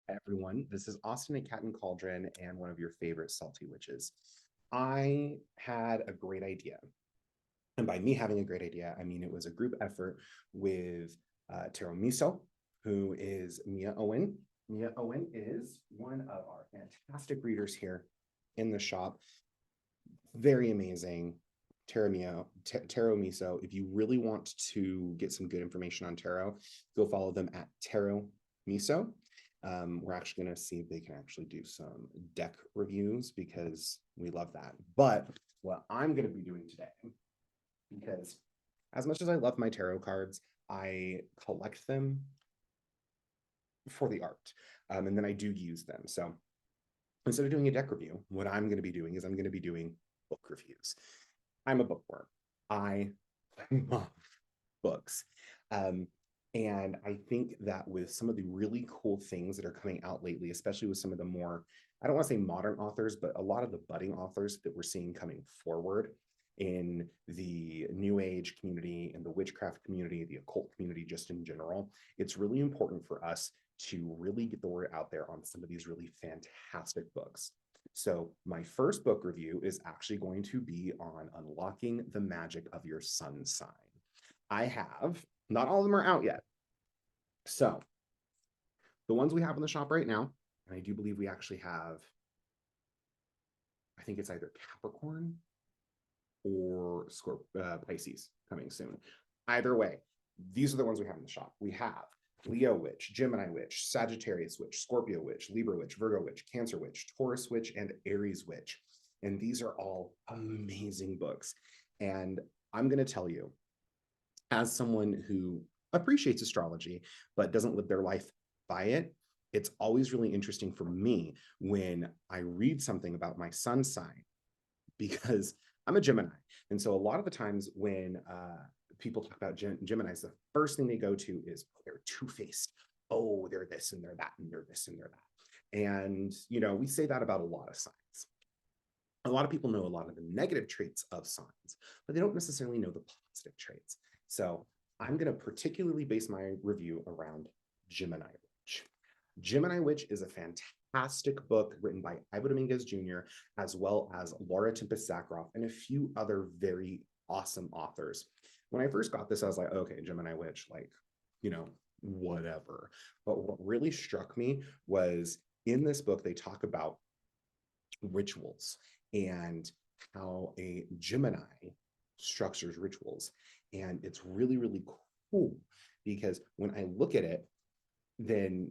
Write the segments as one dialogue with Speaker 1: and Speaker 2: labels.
Speaker 1: Everyone. This is Austin at Cat and Cauldron and one of your favorite salty witches. I had a great idea. And by me having a great idea, I mean it was a group effort with Taro Miso, who is Mia Owen. Mia Owen is one of our fantastic readers here in the shop. Very amazing. Taro Miso. If you really want to get some good information on tarot, go follow them at Taro Miso. We're actually going to see if they can actually do some deck reviews because we love that. But what I'm going to be doing today, because as much as I love my tarot cards, I collect them for the art. And then I do use them. So instead of doing a deck review, what I'm going to be doing is I'm going to be doing book reviews. I'm a bookworm. I love books. And I think that with some of the really cool things that are coming out lately, especially with some of the more, I don't want to say modern authors, but a lot of the budding authors that we're seeing coming forward in the new age community, in the witchcraft community, the occult community, just in general, it's really important for us to really get the word out there on some of these really fantastic books. So my first book review is actually going to be on unlocking the magic of your sun sign. I have, not all of them are out yet. So the ones we have in the shop right now, and I do believe we actually have, I think it's either Capricorn or Pisces coming soon. Either way, these are the ones we have in the shop. We have Leo Witch, Gemini Witch, Sagittarius Witch, Scorpio Witch, Libra Witch, Virgo Witch, Cancer Witch, Taurus Witch, and Aries Witch. And these are all amazing books. And I'm going to tell you, as someone who appreciates astrology but doesn't live their life by it, it's always really interesting for me when I read something about my sun sign because I'm a Gemini. And so a lot of the times when people talk about Geminis, the first thing they go to is, oh, they're two-faced. Oh, they're this and they're that, and they're this and they're that. And, you know, we say that about a lot of signs. A lot of people know a lot of the negative traits of signs, but they don't necessarily know the positive traits. So I'm going to particularly base my review around Gemini Witch. Gemini Witch is a fantastic book written by Ivo Dominguez Jr., as well as Laura Tempest Zakroff, and a few other very awesome authors. When I first got this, I was like, okay, Gemini Witch, like, you know, whatever. But what really struck me was in this book, they talk about rituals and how a Gemini structures rituals. And it's really, really cool because when I look at it, then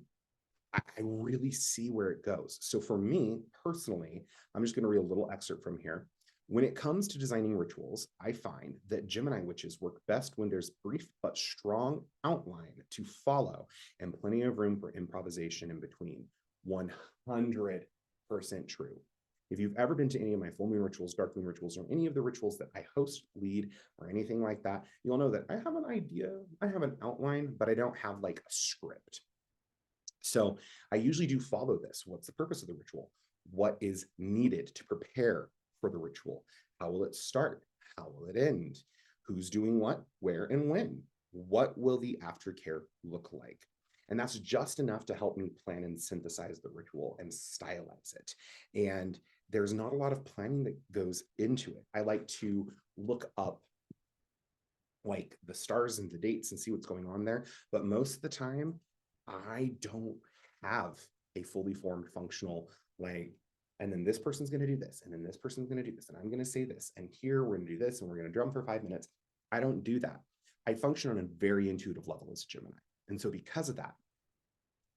Speaker 1: I really see where it goes. So for me personally, I'm just going to read a little excerpt from here. When it comes to designing rituals, I find that Gemini witches work best when there's brief but strong outline to follow and plenty of room for improvisation in between. 100% true. If you've ever been to any of my full moon rituals, dark moon rituals, or any of the rituals that I host, lead, or anything like that, you'll know that I have an idea, I have an outline, but I don't have like a script. So I usually do follow this. What's the purpose of the ritual? What is needed to prepare for the ritual? How will it start? How will it end? Who's doing what, where, and when? What will the aftercare look like? And that's just enough to help me plan and synthesize the ritual and stylize it. And there's not a lot of planning that goes into it. I like to look up like the stars and the dates and see what's going on there. But most of the time, I don't have a fully formed functional, like, and then this person's going to do this, and then this person's going to do this, and I'm going to say this, and here we're going to do this, and we're going to drum for 5 minutes. I don't do that. I function on a very intuitive level as a Gemini. And so because of that,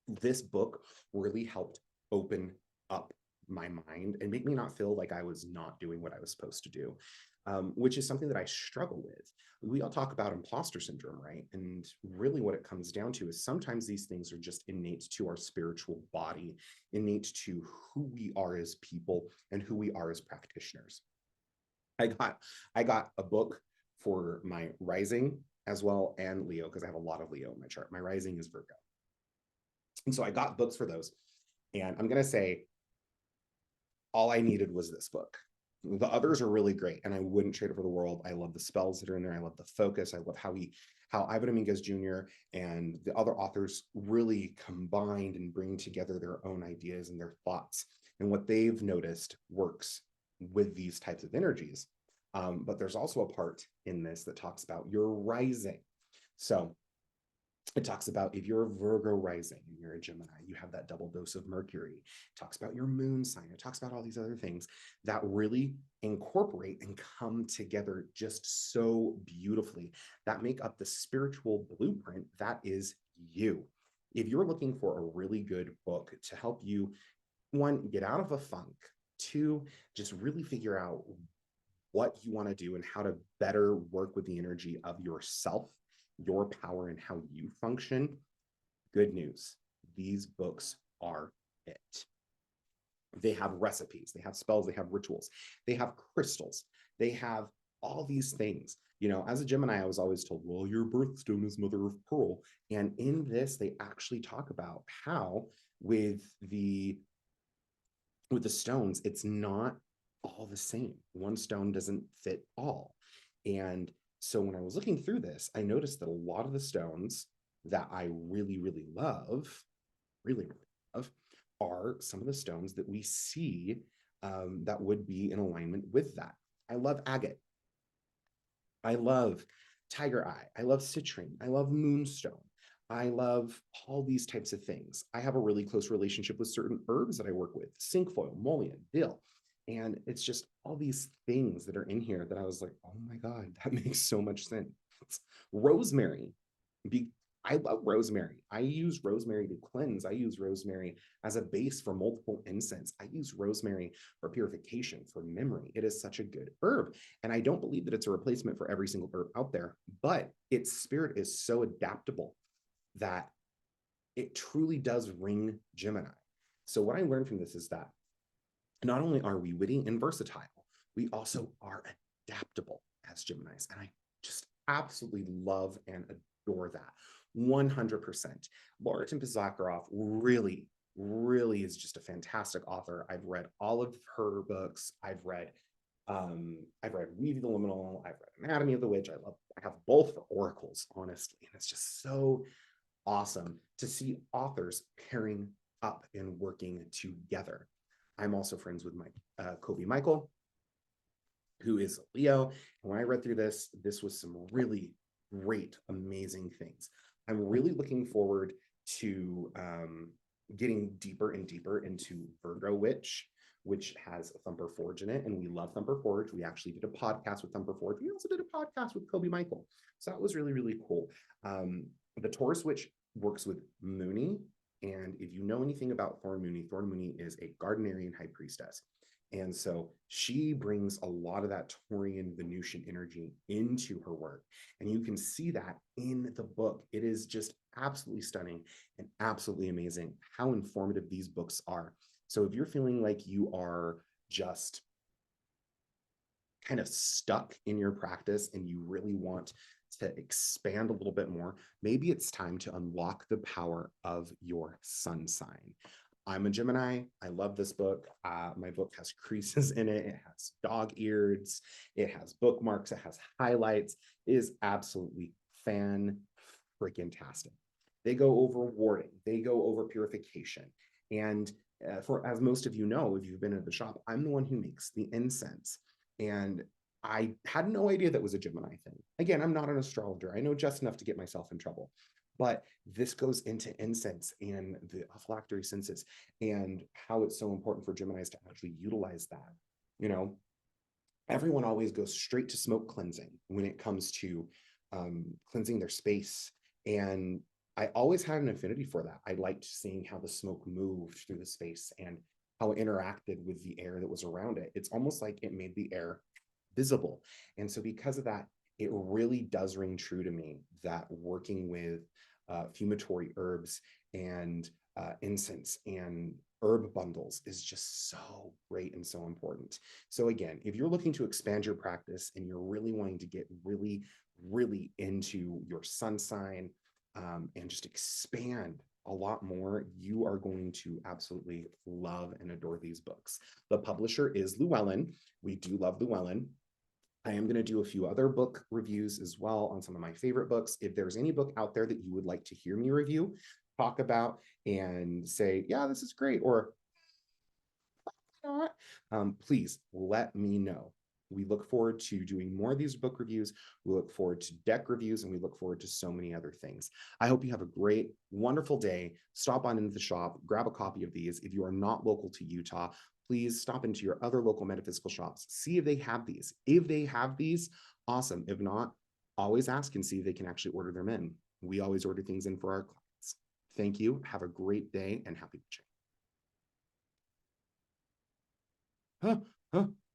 Speaker 1: this book really helped open up my mind and make me not feel like I was not doing what I was supposed to do, which is something that I struggle with. We all talk about imposter syndrome, right? And really what it comes down to is sometimes these things are just innate to our spiritual body, innate to who we are as people and who we are as practitioners. I got a book for my rising as well and Leo, because I have a lot of Leo in my chart. My rising is Virgo. And so I got books for those. And I'm going to say all I needed was this book. The others are really great, and I wouldn't trade it for the world. I love the spells that are in there. I love the focus. I love how he how Ivan Dominguez Jr. and the other authors really combined and bring together their own ideas and their thoughts and what they've noticed works with these types of energies. But there's also a part in this that talks about your rising. So it talks about if you're a Virgo rising and you're a Gemini, you have that double dose of Mercury. It talks about your moon sign. It talks about all these other things that really incorporate and come together just so beautifully, that make up the spiritual blueprint that is you. If you're looking for a really good book to help you, one, get out of a funk, two, just really figure out what you want to do and how to better work with the energy of yourself, your power, and how you function, good news. These books are it. They have recipes, they have spells, they have rituals, they have crystals, they have all these things. You know, as a Gemini, I was always told, well, your birthstone is mother of pearl. And in this, they actually talk about how with the stones, it's not all the same. One stone doesn't fit all. And so when I was looking through this, I noticed that a lot of the stones that I really, really love, really, really love, are some of the stones that we see that would be in alignment with that. I love agate. I love tiger eye. I love citrine. I love moonstone. I love all these types of things. I have a really close relationship with certain herbs that I work with, cinquefoil, mullein, dill. And it's just all these things that are in here that I was like, oh my God, that makes so much sense. Rosemary. I love rosemary. I use rosemary to cleanse. I use rosemary as a base for multiple incense. I use rosemary for purification, for memory. It is such a good herb. And I don't believe that it's a replacement for every single herb out there, but its spirit is so adaptable that it truly does ring Gemini. So what I learned from this is that not only are we witty and versatile, we also are adaptable as Geminis. And I just absolutely love and adore that. 100%. Laura Tempest Zakharov really, really is just a fantastic author. I've read all of her books. I've read Weaving the Liminal. I've read Anatomy of the Witch. I have both for oracles, honestly. And it's just so awesome to see authors pairing up and working together. I'm also friends with Kobe Michael, who is a Leo. And when I read through this, this was some really great, amazing things. I'm really looking forward to getting deeper and deeper into Virgo Witch, which has Thumper Forge in it. And we love Thumper Forge. We actually did a podcast with Thumper Forge. We also did a podcast with Kobe Michael. So that was really, really cool. The Taurus Witch works with Mooney. And if you know anything about Thorn Mooney is a Gardnerian high priestess. And so she brings a lot of that Taurian Venusian energy into her work. And you can see that in the book. It is just absolutely stunning and absolutely amazing how informative these books are. So if you're feeling like you are just kind of stuck in your practice and you really want to expand a little bit more, maybe it's time to unlock the power of your sun sign. I'm a Gemini. I love this book. My book has creases in it. It has dog ears. It has bookmarks. It has highlights. It is absolutely fan-freaking-tastic. They go over warding. They go over purification. And as most of you know, if you've been at the shop, I'm the one who makes the incense. And I had no idea that was a Gemini thing. Again, I'm not an astrologer. I know just enough to get myself in trouble. But this goes into incense and the olfactory senses and how it's so important for Geminis to actually utilize that. You know, everyone always goes straight to smoke cleansing when it comes to cleansing their space. And I always had an affinity for that. I liked seeing how the smoke moved through the space and how it interacted with the air that was around it. It's almost like it made the air visible. And so because of that, it really does ring true to me that working with fumitory herbs and incense and herb bundles is just so great and so important. So again, if you're looking to expand your practice and you're really wanting to get really, really into your sun sign and just expand a lot more, you are going to absolutely love and adore these books. The publisher is Llewellyn. We do love Llewellyn. I am going to do a few other book reviews as well on some of my favorite books. If there's any book out there that you would like to hear me review, talk about, and say, yeah, this is great, or not, please let me know. We look forward to doing more of these book reviews. We look forward to deck reviews, and we look forward to so many other things. I hope you have a great, wonderful day. Stop on into the shop, grab a copy of these. If you are not local to Utah, please stop into your other local metaphysical shops. See if they have these. If they have these, awesome. If not, always ask and see if they can actually order them in. We always order things in for our clients. Thank you. Have a great day and happy witching. Huh? Huh?